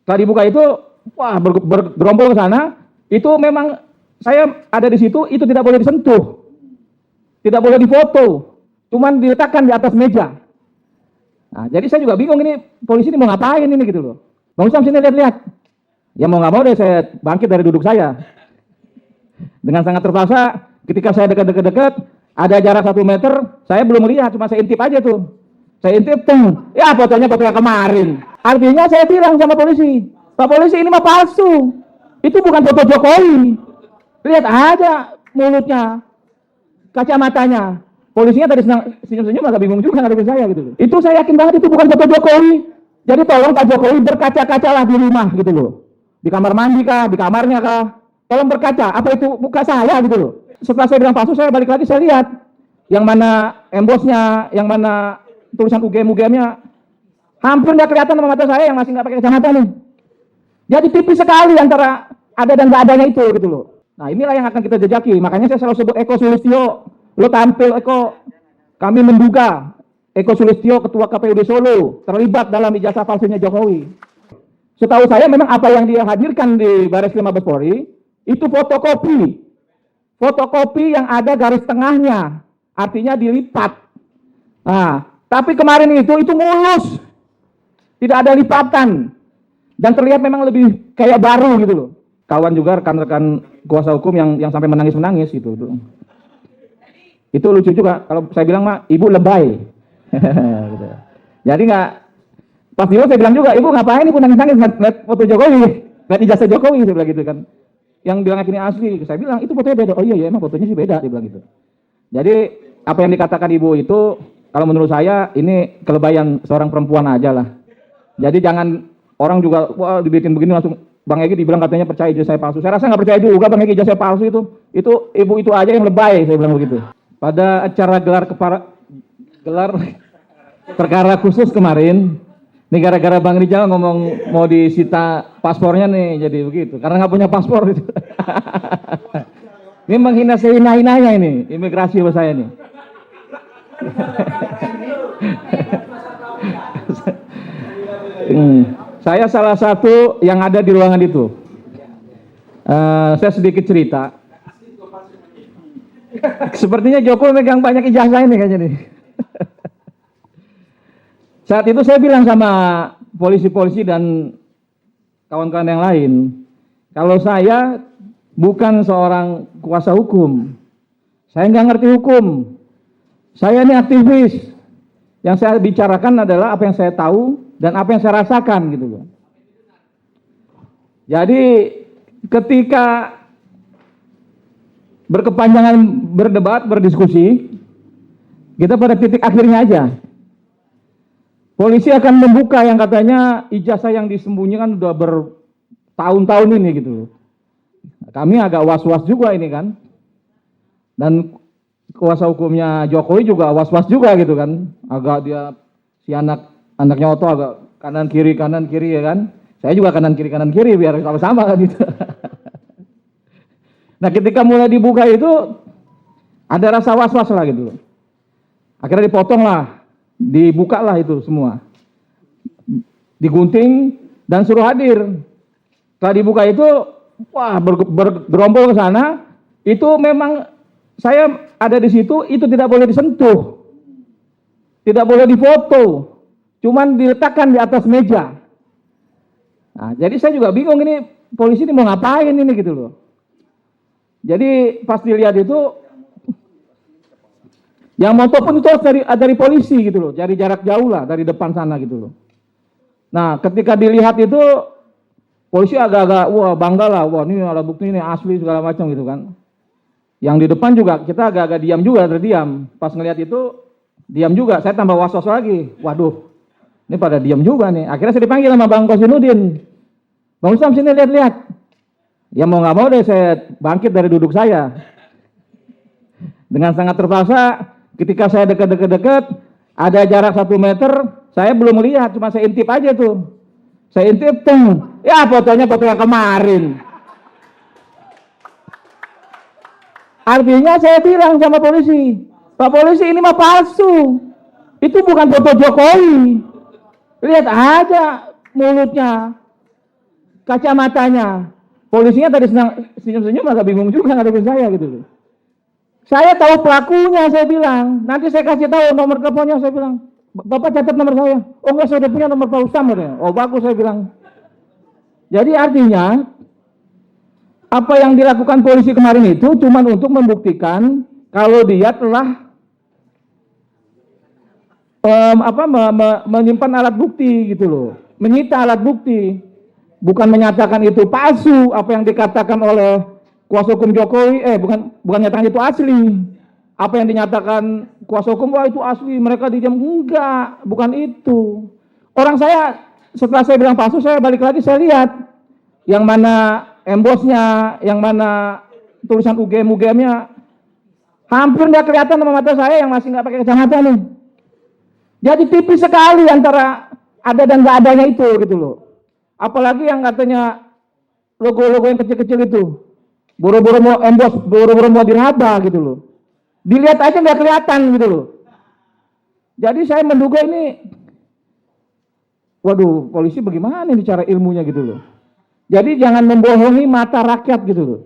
Setelah dibuka itu, wah bergerombol ke sana. Itu memang saya ada di situ, itu tidak boleh disentuh, tidak boleh difoto, cuman diletakkan di atas meja. Nah, jadi saya juga bingung ini polisi ini mau ngapain ini gitu loh. Bang Usam sini lihat-lihat. Ya mau nggak mau deh saya bangkit dari duduk saya. Dengan sangat terpaksa, ketika saya dekat-dekat, ada jarak 1 meter, saya belum melihat, cuma saya intip aja tuh. Saya intip, ya fotonya foto yang kemarin. Artinya saya bilang sama polisi, Pak polisi ini mah palsu. Itu bukan foto Jokowi. Lihat aja mulutnya, kacamatanya. Polisinya tadi senyum-senyum agak bingung juga ngadepin saya gitu. Itu saya yakin banget itu bukan foto Jokowi. Jadi tolong Pak Jokowi berkaca-kacalah di rumah gitu loh. Di kamar mandi kah, di kamarnya kah. Tolong berkaca, apa itu muka saya gitu loh. Setelah saya bilang palsu, saya balik lagi saya lihat. Yang mana embosnya, yang mana tulisan UGM-UGM-nya. Hampir nggak kelihatan sama mata saya yang masih nggak pakai kacamata nih. Jadi tipis sekali antara ada dan nggak adanya itu gitu loh. Nah inilah yang akan kita jejaki. Makanya saya selalu sebut Eko Sulistyo. Lo tampil Eko. Kami menduga Eko Sulistyo ketua KPUD Solo terlibat dalam ijazah palsunya Jokowi. Setahu saya memang apa yang dia hadirkan di Bareskrim Mabes Polri itu fotokopi. Fotokopi yang ada garis tengahnya. Artinya dilipat. Nah, tapi kemarin itu mulus. Tidak ada lipatan. Dan terlihat memang lebih kayak baru gitu loh. Kawan juga rekan-rekan kuasa hukum yang sampai menangis-menangis gitu. Itu lucu juga. Kalau saya bilang mah ibu lebay. Gitu. Jadi nggak pas dulu saya bilang juga, ibu ngapain ibu nangis-nangis lihat foto Jokowi, lihat ijazah Jokowi, saya bilang gitu kan. Yang bilang ini asli, saya bilang itu fotonya beda. Oh iya ya emang fotonya sih beda, dia bilang gitu. Jadi apa yang dikatakan ibu itu, kalau menurut saya ini kelebayan seorang perempuan aja lah. Jadi jangan orang juga wah dibikin begini langsung Bang Egy dibilang katanya percaya ijazah saya palsu. Saya rasa nggak percaya juga Bang Egy ijazah saya palsu itu ibu itu aja yang lebay, saya bilang begitu. Pada acara gelar perkara khusus kemarin, ini gara-gara Bang Rijal ngomong mau disita paspornya nih, jadi begitu. Karena nggak punya paspor itu. Ini menghina sehina-hinanya ini, imigrasi buat saya nih. Saya salah satu yang ada di ruangan itu. Saya sedikit cerita. Sepertinya Jokowi megang banyak ijazah ini kayaknya nih. Saat itu saya bilang sama polisi-polisi dan kawan-kawan yang lain, kalau saya bukan seorang kuasa hukum, saya nggak ngerti hukum, saya ini aktivis. Yang saya bicarakan adalah apa yang saya tahu dan apa yang saya rasakan gitu loh. Jadi ketika berkepanjangan berdebat, berdiskusi, kita pada titik akhirnya aja. Polisi akan membuka yang katanya ijazah yang disembunyikan udah bertahun-tahun ini gitu. Kami agak was-was juga ini kan. Dan kuasa hukumnya Jokowi juga was-was juga gitu kan. Agak dia si anaknya Oto agak kanan kiri ya kan. Saya juga kanan kiri biar sama-sama kan gitu. Nah ketika mulai dibuka itu ada rasa was-was lah gitu. Akhirnya dipotong lah. Dibuka lah itu semua, digunting dan suruh hadir. Setelah dibuka itu, wah bergerombol ke sana. Itu memang saya ada di situ, itu tidak boleh disentuh, tidak boleh difoto, cuman diletakkan di atas meja. Nah, jadi saya juga bingung ini polisi ini mau ngapain ini gitu loh. Jadi pas dilihat itu. Yang moto pun itu harus dari polisi gitu loh, dari jarak jauh lah, dari depan sana gitu loh. Nah ketika dilihat itu, polisi agak-agak, wah bangga lah, wah ini ada bukti ini asli segala macam gitu kan. Yang di depan juga kita agak-agak diam juga, terdiam. Pas ngelihat itu, diam juga, saya tambah was-was lagi. Waduh, ini pada diam juga nih. Akhirnya saya dipanggil sama Bang Kosinudin. Bang Usam sini lihat-lihat. Ya mau nggak mau deh saya bangkit dari duduk saya. Dengan sangat terpaksa, ketika saya dekat, ada jarak 1 meter, saya belum melihat, cuma saya intip aja tuh. Saya intip, ya fotonya foto yang kemarin. Artinya saya bilang sama polisi, Pak polisi ini mah palsu. Itu bukan foto Jokowi. Lihat aja mulutnya, kacamatanya. Polisinya tadi senyum-senyum, agak bingung juga ngadepin saya gitu loh. Saya tahu pelakunya, saya bilang. Nanti saya kasih tahu nomor teleponnya, saya bilang. Bapak catat nomor saya. Oh enggak, saya udah punya nomor Pak Ustam katanya. Oh bagus, saya bilang. Jadi artinya apa yang dilakukan polisi kemarin itu cuma untuk membuktikan kalau dia telah menyimpan alat bukti gitu loh, menyita alat bukti, bukan menyatakan itu palsu apa yang dikatakan oleh kuasa hukum Jokowi, bukan nyatakan itu asli. Apa yang dinyatakan kuasa hukum, wah itu asli, mereka diam, enggak, bukan itu. Orang saya, setelah saya bilang palsu, saya balik lagi, saya lihat yang mana embossnya, yang mana tulisan UGM-nya, hampir nggak kelihatan sama mata saya yang masih nggak pakai kacamata nih. Jadi tipis sekali antara ada dan nggak adanya itu gitu loh. Apalagi yang katanya logo-logo yang kecil-kecil itu, boro-boro mau emboss, boro-boro mau diraba gitu loh. Dilihat aja nggak kelihatan gitu loh. Jadi saya menduga ini, waduh, polisi bagaimana ini cara ilmunya gitu loh. Jadi jangan membohongi mata rakyat gitu loh.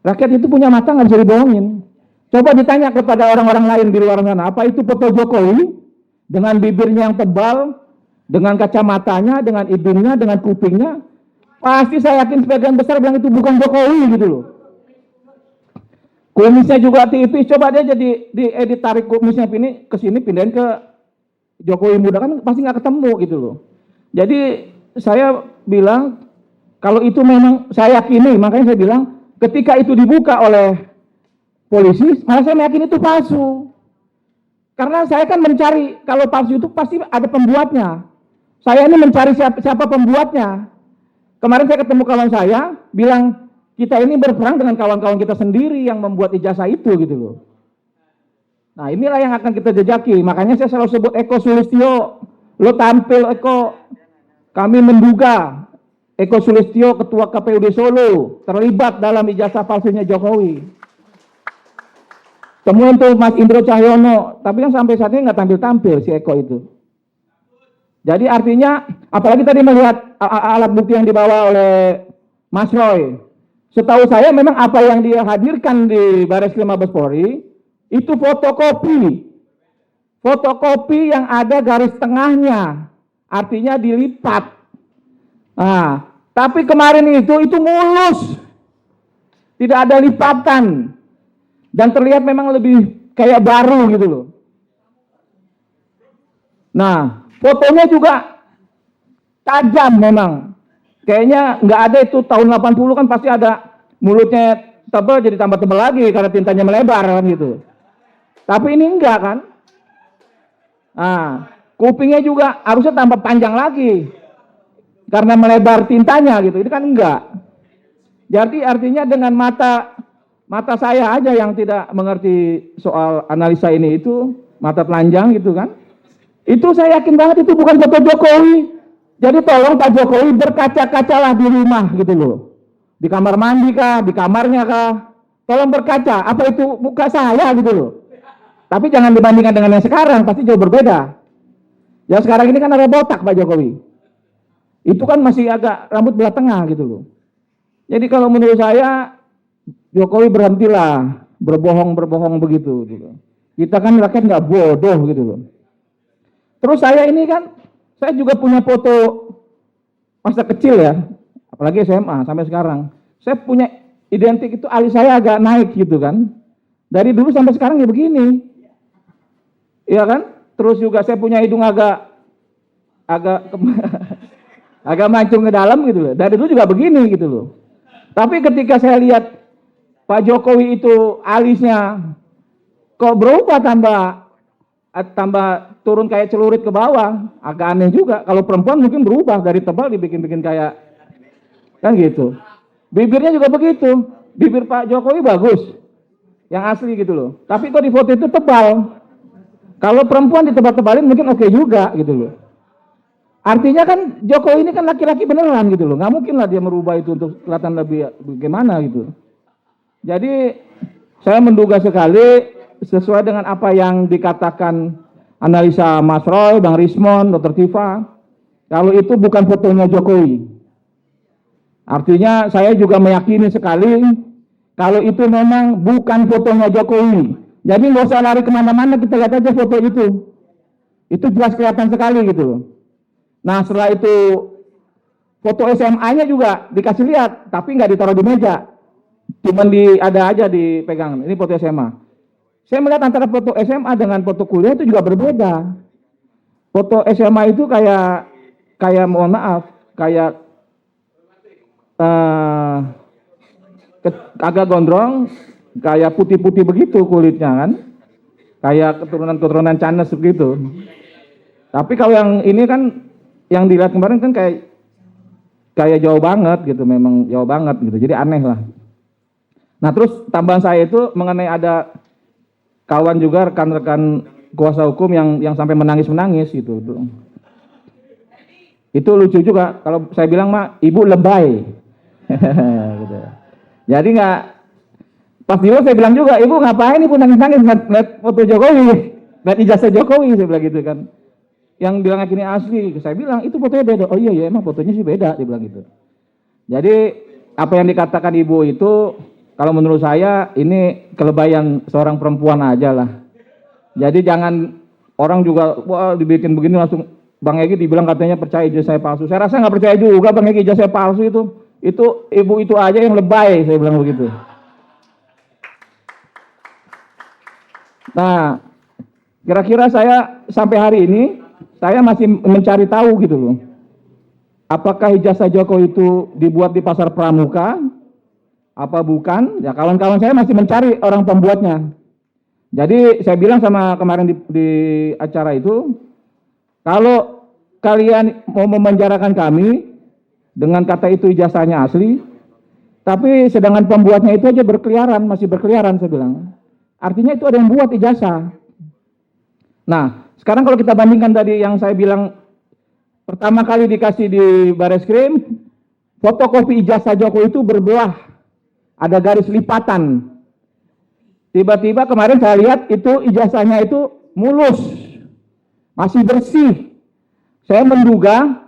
Rakyat itu punya mata nggak bisa dibohongin. Coba ditanya kepada orang-orang lain di luar sana, apa itu foto Jokowi dengan bibirnya yang tebal, dengan kacamatanya, dengan hidungnya, dengan kupingnya, pasti saya yakin sebagian besar bilang itu bukan Jokowi gitu loh. Kumisnya juga tipis, coba dia jadi diedit, tarik kumisnya ini ke sini, pindahin ke Jokowi muda, kan pasti nggak ketemu gitu loh. Jadi saya bilang kalau itu memang saya yakini, makanya saya bilang ketika itu dibuka oleh polisi, malah saya meyakini itu palsu. Karena saya kan mencari, kalau palsu itu pasti ada pembuatnya. Saya ini mencari siapa pembuatnya. Kemarin saya ketemu kawan saya, bilang kita ini berperang dengan kawan-kawan kita sendiri yang membuat ijazah itu gitu loh. Nah inilah yang akan kita jejaki, makanya saya selalu sebut Eko Sulistyo, lo tampil Eko. Kami menduga Eko Sulistyo, Ketua KPUD Solo, terlibat dalam ijazah palsunya Jokowi. Temuin tuh Mas Indro Cahyono, tapi kan sampai saat ini nggak tampil-tampil si Eko itu. Jadi artinya, apalagi tadi melihat alat bukti yang dibawa oleh Mas Roy. Setahu saya memang apa yang dia hadirkan di Bareskrim Mabes Polri, itu fotokopi. Fotokopi yang ada garis tengahnya, artinya dilipat. Nah, tapi kemarin itu mulus. Tidak ada lipatan. Dan terlihat memang lebih kayak baru gitu loh. Nah, fotonya juga tajam memang. Kayaknya nggak ada itu tahun 80 kan pasti ada mulutnya tebal jadi tambah tebal lagi karena tintanya melebar kan gitu. Tapi ini enggak kan. Nah, kupingnya juga harusnya tambah panjang lagi karena melebar tintanya gitu. Ini kan enggak. Jadi artinya dengan mata saya aja yang tidak mengerti soal analisa ini itu, mata telanjang gitu kan. Itu saya yakin banget itu bukan foto Jokowi. Jadi tolong Pak Jokowi berkaca-kacalah di rumah gitu loh. Di kamar mandi kah, di kamarnya kah. Tolong berkaca, apa itu muka saya gitu loh. Tapi jangan dibandingkan dengan yang sekarang, pasti jauh berbeda. Ya sekarang ini kan ada botak Pak Jokowi. Itu kan masih agak rambut belah tengah gitu loh. Jadi kalau menurut saya, Jokowi berhentilah berbohong begitu gitu. Kita kan rakyat nggak bodoh gitu loh. Terus saya ini kan, saya juga punya foto masa kecil ya, apalagi SMA sampai sekarang. Saya punya identik itu alis saya agak naik gitu kan. Dari dulu sampai sekarang ya begini. Iya kan? Terus juga saya punya hidung agak agak mancung ke dalam gitu loh. Dari dulu juga begini gitu loh. Tapi ketika saya lihat Pak Jokowi itu alisnya kok berubah tambah turun kayak celurit ke bawah, agak aneh juga. Kalau perempuan mungkin berubah dari tebal dibikin kayak kan gitu. Bibirnya juga begitu. Bibir Pak Jokowi bagus, yang asli gitu loh. Tapi kok di foto itu tebal. Kalau perempuan ditebal-tebalin mungkin oke juga gitu loh. Artinya kan Jokowi ini kan laki-laki beneran gitu loh. Nggak mungkin lah dia merubah itu untuk kelihatan lebih bagaimana gitu. Jadi saya menduga sekali sesuai dengan apa yang dikatakan analisa Mas Roy, Bang Rismon, Dr. Tifa, kalau itu bukan fotonya Jokowi. Artinya saya juga meyakini sekali kalau itu memang bukan fotonya Jokowi. Jadi nggak usah lari kemana-mana, kita lihat aja foto itu. Itu jelas kelihatan sekali gitu. Nah setelah itu foto SMA-nya juga dikasih lihat, tapi nggak ditaruh di meja. Cuman ada aja dipegang. Ini foto SMA. Saya melihat antara foto SMA dengan foto kuliah itu juga berbeda. Foto SMA itu kayak mohon maaf, kayak agak gondrong, kayak putih-putih begitu kulitnya kan, kayak keturunan Chinese begitu. Tapi kalau yang ini kan, yang dilihat kemarin kan kayak jauh banget gitu, memang jauh banget gitu, jadi aneh lah. Nah terus tambahan saya itu mengenai ada kawan juga, rekan-rekan kuasa hukum yang sampai menangis gitu. Itu lucu juga, kalau saya bilang mah ibu lebay. Gitu. Jadi nggak, pas dulu saya bilang juga, ibu ngapain ibu nangis-nangis ngeliat foto Jokowi, ngeliat ijazah Jokowi, saya bilang gitu kan. Yang bilangnya gini asli, saya bilang itu fotonya beda. Oh iya emang fotonya sih beda, dia bilang gitu. Jadi apa yang dikatakan ibu itu, kalau menurut saya ini kelebayan seorang perempuan aja lah. Jadi jangan orang juga wah dibikin begini langsung Bang Egy dibilang katanya percaya ijazah palsu. Saya rasa nggak percaya juga Bang Egy ijazah palsu itu. Itu ibu itu aja yang lebay, saya bilang begitu. Nah, kira-kira saya sampai hari ini saya masih mencari tahu gitu loh. Apakah ijazah Jokowi itu dibuat di pasar pramuka? Apa bukan? Ya kawan-kawan saya masih mencari orang pembuatnya. Jadi saya bilang sama kemarin di acara itu, kalau kalian mau memenjarakan kami dengan kata itu ijazahnya asli, tapi sedangkan pembuatnya itu aja berkeliaran, masih berkeliaran saya bilang. Artinya itu ada yang buat ijazah. Nah, sekarang kalau kita bandingkan tadi yang saya bilang pertama kali dikasih di Bareskrim, fotokopi ijazah Jokowi itu berbelah, ada garis lipatan. Tiba-tiba kemarin saya lihat itu ijazahnya itu mulus, masih bersih. Saya menduga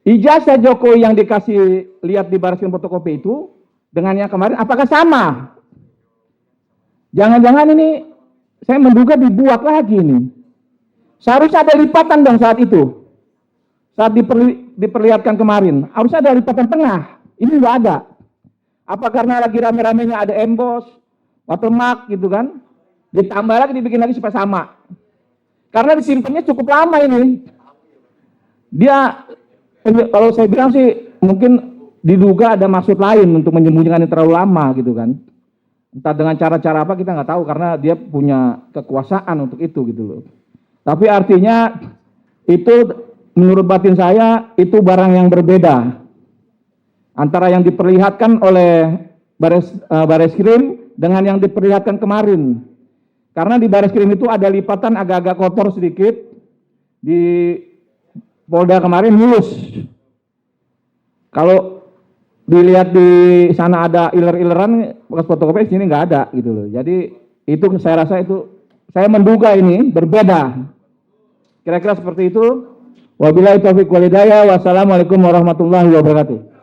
ijazah Jokowi yang dikasih lihat di Bareskrim fotokopi itu dengan yang kemarin apakah sama? Jangan-jangan ini saya menduga dibuat lagi ini. Seharusnya ada lipatan dong saat itu. Saat diperlihatkan kemarin, harusnya ada lipatan tengah. Ini nggak ada. Apa karena lagi rame-ramenya ada emboss, watermark gitu kan? Ditambah lagi, dibikin lagi supaya sama. Karena disimpannya cukup lama ini. Dia kalau saya bilang sih mungkin diduga ada maksud lain untuk menyembunyikan ini terlalu lama gitu kan. Entah dengan cara-cara apa kita nggak tahu karena dia punya kekuasaan untuk itu gitu loh. Tapi artinya itu menurut batin saya itu barang yang berbeda antara yang diperlihatkan oleh Bareskrim dengan yang diperlihatkan kemarin. Karena di Bareskrim itu ada lipatan agak-agak kotor sedikit, di Polda kemarin mulus. Kalau dilihat di sana ada iler-ileran bekas fotokopi, sini nggak ada gitu loh. Jadi itu saya rasa itu saya menduga ini berbeda. Kira-kira seperti itu. Wabillahi taufiq wal hidayah. Wassalamualaikum warahmatullahi wabarakatuh.